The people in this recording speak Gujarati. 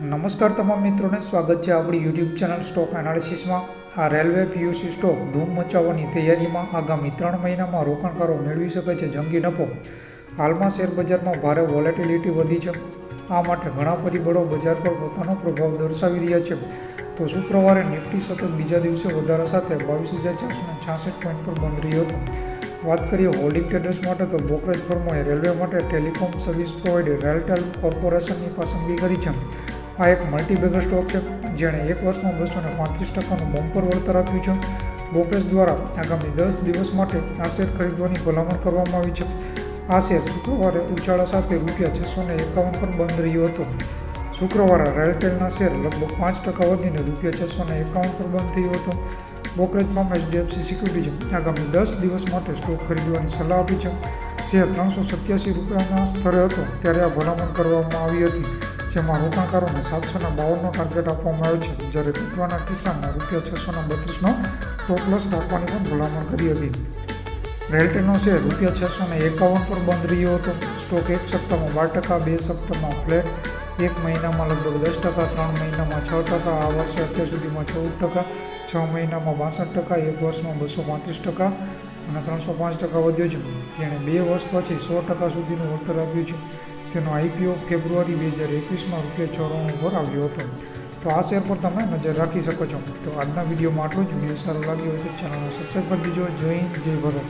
નમસ્કાર તમામ મિત્રોને સ્વાગત છે આપણી યુટ્યુબ ચેનલ સ્ટોક એનાલિસિસમાં। આ રેલવે પીયુસી સ્ટોક ધૂમ મચાવવાની તૈયારીમાં આગામી 3 મહિનામાં રોકાણકારો મેળવી શકે છે જંગી નફો। હાલમાં શેર બજારમાં ભારે વોલેટિલિટી વધી છે, આ માટે ઘણા પરિબળો બજાર પર પોતાનો પ્રભાવ દર્શાવી રહ્યા છે। તો શુક્રવારે નિફ્ટી સતત બીજા દિવસે વધારા સાથે 22,466 પોઈન્ટ પર બંધ રહ્યો હતો। વાત કરીએ હોલ્ડિંગ ટ્રેડર્સ માટે તો બ્રોકરેજ ફર્મોએ રેલવે માટે ટેલિકોમ સર્વિસ પ્રોવાઇડર રેલટેલ કોર્પોરેશનની પસંદગી કરી છે। આ એક મલ્ટીબેગર સ્ટોક છે જેણે એક વર્ષમાં 235%નું બમ્પર વળતર આપ્યું છે। બ્રોકરેજ દ્વારા આગામી 10 દિવસ માટે આ શેર ખરીદવાની ભલામણ કરવામાં આવી છે। આ શેર શુક્રવારે ઉછાળા સાથે ₹651 પર બંધ રહ્યો હતો। શુક્રવારે રેલટેલના શેર લગભગ 5% વધીને ₹651 પર બંધ થયો હતો। બ્રોકરેજ ફર્મ HDFC સિક્યુરિટીઝે આગામી 10 દિવસ માટે સ્ટોક ખરીદવાની સલાહ આપી છે। શેર ₹387 સ્તરે હતો ત્યારે આ ભલામણ કરવામાં આવી હતી, જેમાં રોકાણકારોને 752નો ટાર્ગેટ આપવામાં આવ્યો છે, જ્યારે તૂટવાના કિસ્સામાં ₹632નો સ્ટોપ લોસ રાખવાની પણ ભલામણ કરી હતી। રેલટેલનો શેર ₹651 પર બંધ રહ્યો હતો। સ્ટોક એક સપ્તાહમાં 12%, 2 સપ્તાહમાં ફ્લેટ, એક મહિનામાં લગભગ 10%, 3 મહિનામાં 6%, આ વર્ષે અત્યાર સુધીમાં 14%, 6 મહિનામાં 62%, એક વર્ષમાં 235% અને 305% વધ્યો છે। તેણે 2 વર્ષ પછી 100% સુધીનું વળતર આપ્યું છે। તેનો IPO ફેબ્રુઆરી 2021માં ₹94 પર આવ્યો હતો। તો આ શેર પર તમે નજર રાખી શકો છો। તો આજના વિડીયોમાં આટલું જ। વિડીયો સારો લાગ્યો હોય તો ચેનલને સબસ્ક્રાઈબ કરી દેજો। જય હિન્દ, જય ભારત।